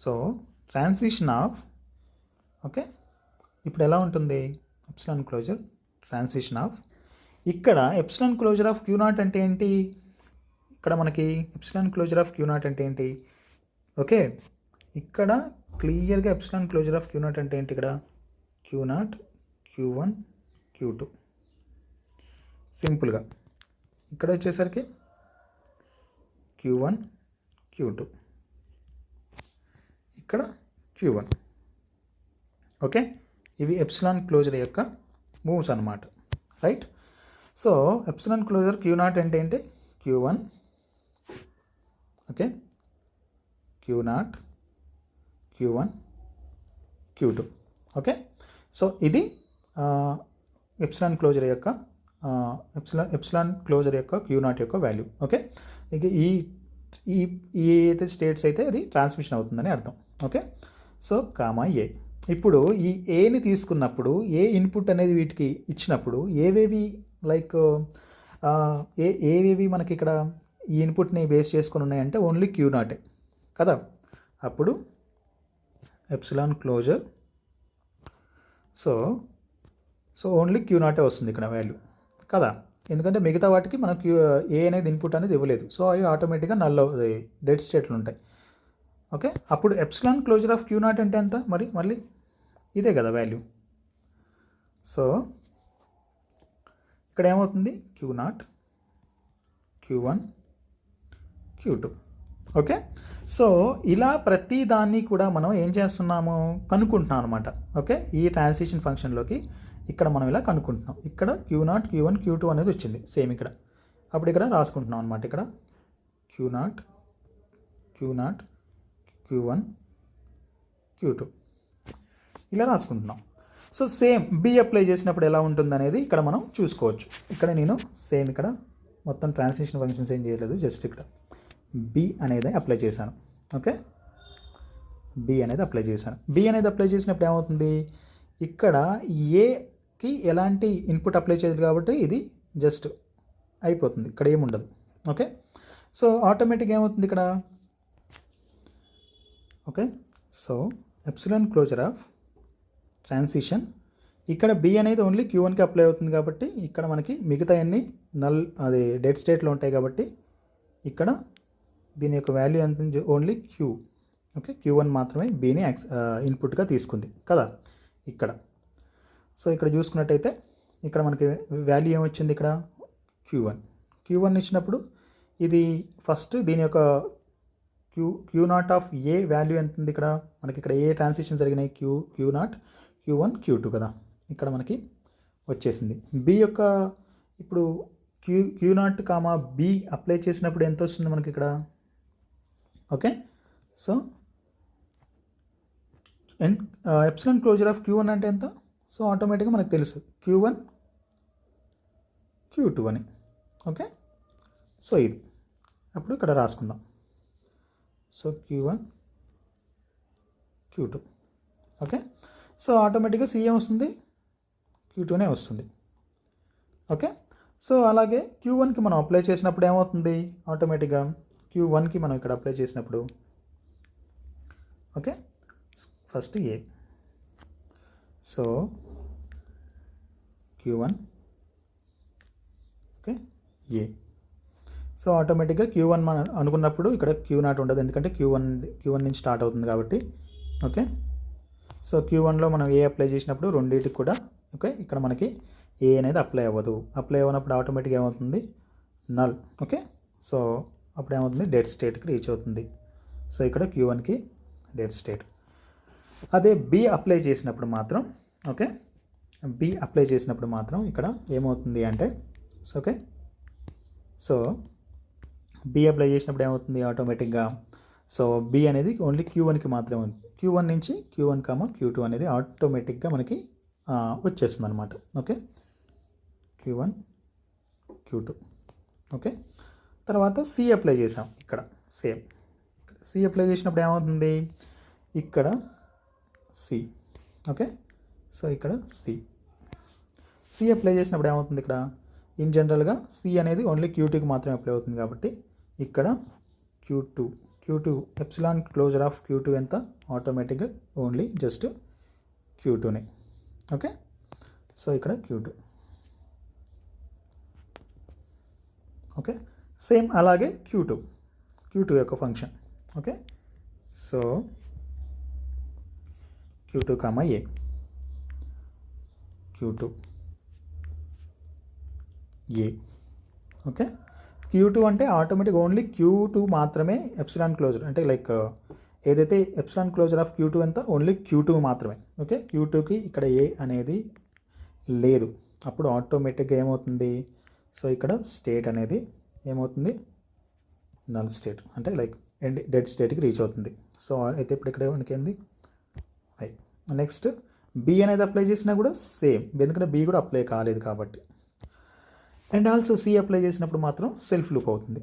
so transition of, okay, ఇప్పుడు ఎలా ఉంటుంది ఎప్సిలాన్ క్లోజర్ ట్రాన్సిషన్ ఆఫ్, ఇక్కడ ఎప్సిలాన్ క్లోజర్ ఆఫ్ Q0 అంటే ఏంటి, ఇక్కడ మనకి ఎప్సిలాన్ క్లోజర్ ఆఫ్ Q0 అంటే ఏంటి, ఓకే, ఇక్కడ క్లియర్గా ఎప్సిలాన్ క్లోజర్ ఆఫ్ Q0 అంటే ఏంటి, ఇక్కడ Q0, Q1, Q2 సింపుల్గా, ఇక్కడ వచ్చేసరికి Q1, Q2, ఇక్కడ Q1. ఓకే, ఇవి ఎప్సిలాన్ క్లోజర్ యొక్క మూవ్స్ అన్నమాట, right. So epsilon closure Q0 అంటే ఏంటి, Q1, okay, Q0, Q1, Q2. Okay, so ఇది ఎప్సిలాన్ క్లోజర్ యొక్క ఎప్సిలాన్ క్లోజర్ యొక్క Q0 యొక్క వాల్యూ. ఓకే, ఇక ఈ ఏదైతే స్టేట్స్ అయితే అది ట్రాన్స్మిషన్ అవుతుందని అర్థం. Okay, so A. ఇప్పుడు ఈ ఏని తీసుకున్నప్పుడు ఏ ఇన్పుట్ అనేది వీటికి ఇచ్చినప్పుడు ఏవేవి లైక్ ఏవేవి మనకి ఇక్కడ ఈ ఇన్పుట్ని బేస్ చేసుకొని ఉన్నాయంటే ఓన్లీ Q0 కదా. అప్పుడు epsilon closure, so only Q0 వస్తుంది ఇక్కడ వాల్యూ కదా, ఎందుకంటే మిగతా వాటికి మనకు ఏ అనేది ఇన్పుట్ అనేది ఇవ్వలేదు. సో అవి ఆటోమేటిక్గా నల్ డెడ్ స్టేట్లు ఉంటాయి. ఓకే, అప్పుడు ఎప్సిలాన్ క్లోజర్ ఆఫ్ Q0 అంటే ఎంత, మళ్ళీ ఇదే కదా వాల్యూ. సో ఇక్కడ ఏమవుతుంది Q0, Q1, Q2. Okay, so ఇలా ప్రతి దాన్ని కూడా మనం ఏం చేస్తున్నాము, కనుక్కుంటున్నాం అనమాట. ఓకే, ఈ ట్రాన్సిషన్ ఫంక్షన్లోకి ఇక్కడ మనం ఇలా కనుక్కుంటున్నాం. ఇక్కడ Q0, Q1, Q2 అనేది వచ్చింది సేమ్ ఇక్కడ. అప్పుడు ఇక్కడ రాసుకుంటున్నాం అనమాట. ఇక్కడ Q0, Q1, Q2 ఇలా రాసుకుంటున్నాం. సో సేమ్ B అప్లై చేసినప్పుడు ఎలా ఉంటుంది అనేది ఇక్కడ మనం చూసుకోవచ్చు. ఇక్కడ నేను సేమ్ ఇక్కడ మొత్తం ట్రాన్సిషన్ ఫంక్షన్స్ ఏం చేయలేదు, జస్ట్ ఇక్కడ B అనేది అప్లై చేశాను. ఓకే, B అనేది అప్లై చేశాను. B అనేది అప్లై చేసినప్పుడు ఏమవుతుంది, ఇక్కడ ఏకి ఎలాంటి ఇన్పుట్ అప్లై చేయదు కాబట్టి ఇది జస్ట్ అయిపోతుంది, ఇక్కడ ఏముండదు. ఓకే, సో ఆటోమేటిక్గా ఏమవుతుంది ఇక్కడ, okay, so epsilon closure of transition, ఇక్కడ B అనేది ఓన్లీ Q1కి అప్లై అవుతుంది కాబట్టి ఇక్కడ మనకి మిగతా అన్ని అది డెడ్ స్టేట్లో ఉంటాయి కాబట్టి ఇక్కడ దీని యొక్క వాల్యూ ఎంత, ఓన్లీ Q. ఓకే, Q1 మాత్రమే Bని ఇన్పుట్గా తీసుకుంది కదా ఇక్కడ. సో ఇక్కడ చూసుకున్నట్టయితే ఇక్కడ మనకి వాల్యూ ఏమొచ్చింది, ఇక్కడ Q1 ఇచ్చినప్పుడు ఇది ఫస్ట్ దీని యొక్క Q0 ఆఫ్ ఏ వాల్యూ ఎంత ఉంది, ఇక్కడ మనకి ఇక్కడ ఏ ట్రాన్సిషన్ జరిగినాయి, Q0, Q1, Q2 కదా, ఇక్కడ మనకి వచ్చేసింది. B యొక్క ఇప్పుడు Q0, B అప్లై చేసినప్పుడు ఎంత వస్తుంది మనకి ఇక్కడ. Okay, so epsilon closure of Q1 అంటే ఎంత, సో ఆటోమేటిక్గా మనకు తెలుసు Q1, Q2 అని. ఓకే, సో ఇది అప్పుడు ఇక్కడ రాసుకుందాం. So Q1, Q2. Okay, so ఆటోమేటిక్గా C వస్తుంది, Q2నే వస్తుంది. ఓకే, సో అలాగే Q1కి మనం అప్లై చేసినప్పుడు ఏమవుతుంది, ఆటోమేటిక్గా Q1కి మనం ఇక్కడ అప్లై చేసినప్పుడు, okay, first A, so Q1, okay, A. So ఆటోమేటిక్గా Q1 మనం అనుకున్నప్పుడు ఇక్కడ Q0 ఉండదు, ఎందుకంటే Q1 నుంచి స్టార్ట్ అవుతుంది కాబట్టి. ఓకే, సో Q1లో మనం ఏ అప్లై చేసినప్పుడు రెండింటికి కూడా ఓకే ఇక్కడ మనకి ఏ అనేది అప్లై అవ్వదు. అప్లై అవ్వనప్పుడు ఆటోమేటిక్గా ఏమవుతుంది, నల్. ఓకే, సో అప్పుడు ఏమవుతుంది, డెడ్ స్టేట్కి రీచ్ అవుతుంది. సో ఇక్కడ Q1కి డెడ్ స్టేట్. అదే B అప్లై చేసినప్పుడు మాత్రం ఓకే, B అప్లై చేసినప్పుడు మాత్రం ఇక్కడ ఏమవుతుంది అంటే ఓకే, సో B అప్లై చేసినప్పుడు ఏమవుతుంది, ఆటోమేటిక్గా సో బి అనేది ఓన్లీ Q1కి మాత్రమే ఉంది. Q1 నుంచి Q1 Q2 అనేది ఆటోమేటిక్గా మనకి వచ్చేస్తుంది అనమాట. Okay, Q1 Q2. ఓకే, తర్వాత సి అప్లై చేసాం ఇక్కడ సేమ్. సి అప్లై చేసినప్పుడు ఏమవుతుంది, ఇక్కడ సి. ఓకే, సో ఇక్కడ సి అప్లై చేసినప్పుడు ఏమవుతుంది, ఇక్కడ ఇన్ జనరల్గా సి అనేది ఓన్లీ Q2కి మాత్రమే అప్లై అవుతుంది కాబట్టి ఇక్కడ Q2 epsilon closure of Q2 ఎంత, ఆటోమేటిక్గా ఓన్లీ జస్ట్ Q2నే. ఓకే, సో ఇక్కడ Q2. ఓకే, సేమ్ అలాగే Q2 యొక్క function. Okay, so Q2 A, Q2 A. Okay, Q2 అంటే ఆటోమేటిక్ ఓన్లీ Q2 మాత్రమే ఎప్సిలాన్ క్లోజర్, అంటే లైక్ ఏదైతే ఎప్సిలాన్ క్లోజర్ ఆఫ్ Q2 ఎంత, ఓన్లీ Q2 మాత్రమే. ఓకే, Q2కి ఇక్కడ ఏ అనేది లేదు, అప్పుడు ఆటోమేటిక్గా ఏమవుతుంది, సో ఇక్కడ స్టేట్ అనేది ఏమవుతుంది, నల్ స్టేట్, అంటే లైక్ డెడ్ స్టేట్కి రీచ్ అవుతుంది. సో అయితే ఇప్పుడు ఇక్కడ మనకి ఏంది ఐ. నెక్స్ట్ బి అనేది అప్లై చేసినా కూడా సేమ్, ఎందుకంటే బి కూడా అప్లై కాలేదు కాబట్టి. అండ్ ఆల్సో సి అప్లై చేసినప్పుడు మాత్రం సెల్ఫ్ లూప్ అవుతుంది.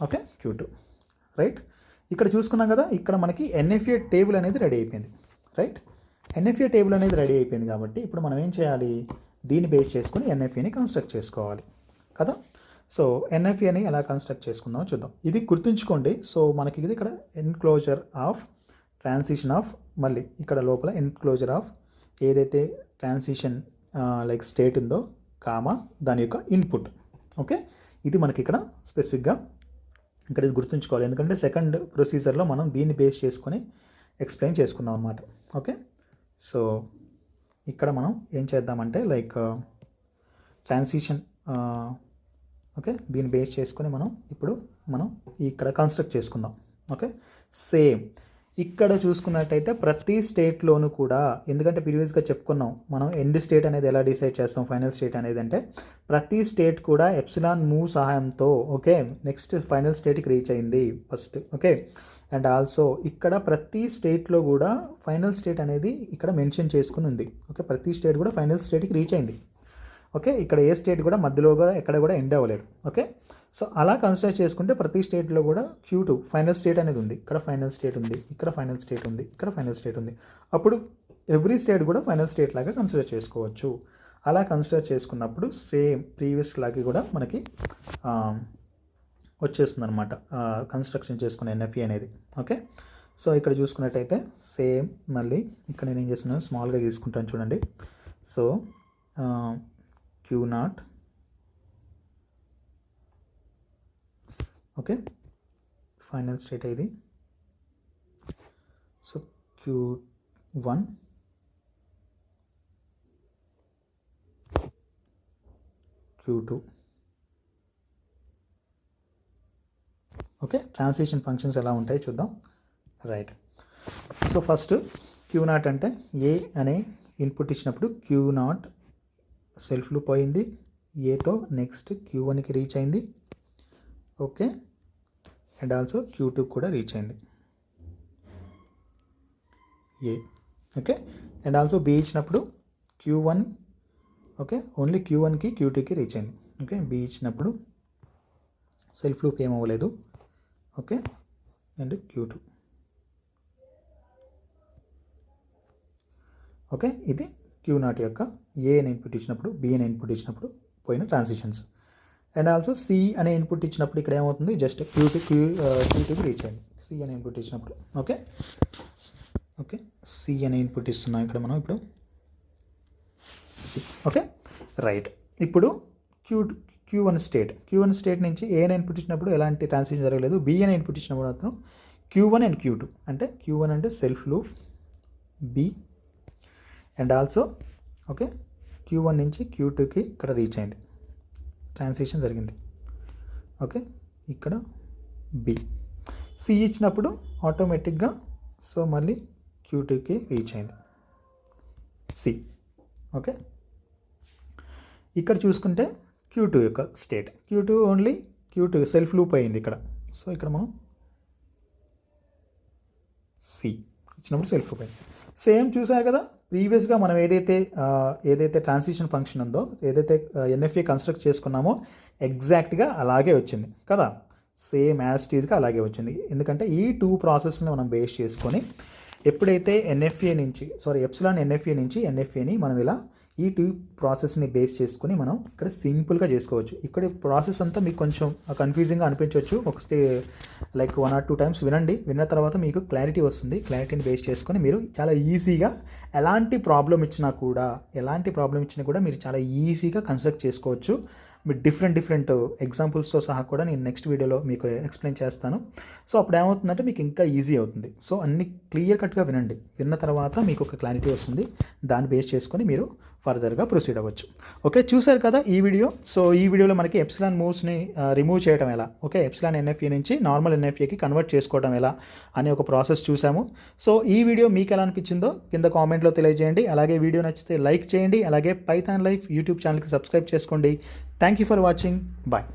Okay, Q2. రైట్, ఇక్కడ చూసుకున్నాం కదా, ఇక్కడ మనకి NFA టేబుల్ అనేది రెడీ అయిపోయింది. రైట్, NFA టేబుల్ అనేది రెడీ అయిపోయింది కాబట్టి ఇప్పుడు మనం ఏం చేయాలి, దీన్ని బేస్ చేసుకుని NFAని కన్స్ట్రక్ట్ చేసుకోవాలి కదా. సో NFAని ఎలా కన్స్ట్రక్ట్ చేసుకుందామో చూద్దాం. ఇది గుర్తుంచుకోండి. సో మనకి ఇది ఇక్కడ ఎన్క్లోజర్ ఆఫ్ ట్రాన్సిషన్ ఆఫ్, మళ్ళీ ఇక్కడ లోపల ఎన్క్లోజర్ ఆఫ్ ఏదైతే ట్రాన్సిషన్ లైక్ స్టేట్ ఉందో దాని యొక్క ఇన్పుట్. ఓకే, ఇది మనకి ఇక్కడ స్పెసిఫిక్గా ఇక్కడ ఇది గుర్తుంచుకోవాలి, ఎందుకంటే సెకండ్ ప్రొసీజర్లో మనం దీన్ని బేస్ చేసుకొని ఎక్స్ప్లెయిన్ చేసుకున్నాం అనమాట. ఓకే, సో ఇక్కడ మనం ఏం చేద్దామంటే లైక్ ట్రాన్సిషన్, ఓకే, దీన్ని బేస్ చేసుకొని ఇప్పుడు మనం ఇక్కడ కన్స్ట్రక్ట్ చేసుకుందాం. ఓకే, సేమ్ ఇక్కడ చూసుకున్నట్టయితే ప్రతి స్టేట్లోనూ కూడా, ఎందుకంటే ప్రీవియస్గా చెప్పుకున్నాం మనం ఎండ్ స్టేట్ అనేది ఎలా డిసైడ్ చేస్తాం, ఫైనల్ స్టేట్ అనేది, అంటే ప్రతి స్టేట్ కూడా ఎప్సిలాన్ మూవ్ సహాయంతో ఓకే నెక్స్ట్ ఫైనల్ స్టేట్కి రీచ్ అయింది ఫస్ట్. ఓకే, అండ్ ఆల్సో ఇక్కడ ప్రతి స్టేట్లో కూడా ఫైనల్ స్టేట్ అనేది ఇక్కడ మెన్షన్ చేసుకుని ఉంది. ఓకే, ప్రతి స్టేట్ కూడా ఫైనల్ స్టేట్కి రీచ్ అయింది. ఓకే, ఇక్కడ ఏ స్టేట్ కూడా మధ్యలోగా ఎక్కడ కూడా ఎండ్ అవ్వలేదు. ఓకే, సో అలా కన్సిడర్ చేసుకుంటే ప్రతి స్టేట్లో కూడా Q2 ఫైనల్ స్టేట్ అనేది ఉంది, ఇక్కడ ఫైనల్ స్టేట్ ఉంది, ఇక్కడ ఫైనల్ స్టేట్ ఉంది, ఇక్కడ ఫైనల్ స్టేట్ ఉంది. అప్పుడు ఎవ్రీ స్టేట్ కూడా ఫైనల్ స్టేట్ లాగా కన్సిడర్ చేసుకోవచ్చు. అలా కన్సిడర్ చేసుకున్నప్పుడు సేమ్ ప్రీవియస్ లాగా కూడా మనకి వచ్చేస్తుంది అనమాట కన్స్ట్రక్షన్ చేసుకునే NFA అనేది. ఓకే, సో ఇక్కడ చూసుకున్నట్టయితే సేమ్ మళ్ళీ ఇక్కడ నేను ఏం చేస్తున్నాను, స్మాల్గా తీసుకుంటాను చూడండి. So Q0, okay, final state ఇది. So Q1, Q2. Okay, transition functions ఎలా ఉంటాయి చూద్దాం. రైట్, సో ఫస్ట్ Q0 అంటే ఏ అనే ఇన్పుట్ ఇచ్చినప్పుడు Q0 సెల్ఫ్ లూప్ అయింది, ఏతో నెక్స్ట్ Q1కి రీచ్ అయింది. ఓకే, అండ్ ఆల్సో Q2 కూడా రీచ్ అయింది A. Okay, and also B ఇచ్చినప్పుడు Q1, ఓకే, ఓన్లీ Q1కి Q2కి రీచ్ అయింది. ఓకే, బి ఇచ్చినప్పుడు సెల్ఫ్ లూప్ ఏమవ్వలేదు. Okay, and Q2. ఓకే, ఇది Q0 యొక్క ఏ అనే ఇన్పుట్ ఇచ్చినప్పుడు, బి అనే ఇన్పుట్ ఇచ్చినప్పుడు పోయిన ట్రాన్సిషన్స్. అండ్ ఆల్సో సి అనే ఇన్పుట్ ఇచ్చినప్పుడు ఇక్కడ ఏమవుతుంది, జస్ట్ Q2కి రీచ్ అయింది సి అనే ఇన్పుట్ ఇచ్చినప్పుడు. ఓకే, ఓకే, సి అనే ఇన్పుట్ ఇస్తున్నాం ఇక్కడ మనం ఇప్పుడు సి. ఓకే, రైట్, ఇప్పుడు Q1 స్టేట్ నుంచి ఏ అనే ఇన్పుట్ ఇచ్చినప్పుడు ఎలాంటి ట్రాన్సిషన్ జరగలేదు. బి అనే ఇన్పుట్ ఇచ్చినప్పుడు మాత్రం Q1 అండ్ Q2, అంటే Q1 అంటే self loop B, and also okay Q1 నుంచి Q2కి ఇక్కడ రీచ్ అయింది, ట్రాన్సిషన్ జరిగింది. ఓకే, ఇక్కడ బి. సి ఇచ్చినప్పుడు ఆటోమేటిక్గా సో మళ్ళీ Q2కి రీచ్ అయింది సి. ఓకే, ఇక్కడ చూసుకుంటే Q2 యొక్క state, Q2 only Q2 self loop అయింది ఇక్కడ. సో ఇక్కడ మనం సి ఇచ్చినప్పుడు సెల్ఫ్ పోయింది. సేమ్ చూసారు కదా, ప్రీవియస్గా మనం ఏదైతే ట్రాన్సిషన్ ఫంక్షన్ ఉందో, ఏదైతే ఎన్ఎఫ్ఏ కన్స్ట్రక్ట్ చేసుకున్నామో ఎగ్జాక్ట్గా అలాగే వచ్చింది కదా, సేమ్ యాజ్ టీజ్గా అలాగే వచ్చింది. ఎందుకంటే ఈ 2 ప్రాసెస్ని మనం బేస్ చేసుకొని ఎప్పుడైతే ఎప్సిలాన్ ఎన్ఎఫ్ఏ నుంచి ఎన్ఎఫ్ఏని మనం ఇలా ఈ 2 ప్రాసెస్ని బేస్ చేసుకొని మనం ఇక్కడ సింపుల్గా చేసుకోవచ్చు. ఇక్కడ ప్రాసెస్ అంతా మీకు కొంచెం కన్ఫ్యూజింగ్గా అనిపించవచ్చు. లైక్ 1 or 2 టైమ్స్ విన్న తర్వాత మీకు క్లారిటీ వస్తుంది. క్లారిటీని బేస్ చేసుకొని మీరు చాలా ఈజీగా ఎలాంటి ప్రాబ్లం ఇచ్చినా కూడా మీరు చాలా ఈజీగా కన్స్ట్రక్ట్ చేసుకోవచ్చు. మీరు డిఫరెంట్ ఎగ్జాంపుల్స్తో సహా కూడా నేను నెక్స్ట్ వీడియోలో మీకు ఎక్స్ప్లెయిన్ చేస్తాను. సో అప్పుడు ఏమవుతుందంటే మీకు ఇంకా ఈజీ అవుతుంది. సో అన్ని క్లియర్ కట్గా విన్న తర్వాత మీకు ఒక క్లారిటీ వస్తుంది. దాన్ని బేస్ చేసుకొని మీరు ఫర్దర్గా ప్రొసీడ్ అవ్వచ్చు. ఓకే, చూసారు కదా ఈ వీడియో. సో ఈ వీడియోలో మనకి ఎప్సిలాన్ మూవ్స్ని రిమూవ్ చేయడం ఎలా, ఓకే, ఎప్సిలాన్ ఎన్ఎఫ్ఏ నుంచి నార్మల్ ఎన్ఎఫ్ఏకి కన్వర్ట్ చేసుకోవడం ఎలా అనే ఒక ప్రాసెస్ చూసాము. సో ఈ వీడియో మీకు ఎలా అనిపించిందో కింద కామెంట్లో తెలియజేయండి. అలాగే వీడియో నచ్చితే లైక్ చేయండి. అలాగే పైథాన్ లైఫ్ యూట్యూబ్ ఛానల్కి సబ్స్క్రైబ్ చేసుకోండి. Thank you for watching. Bye.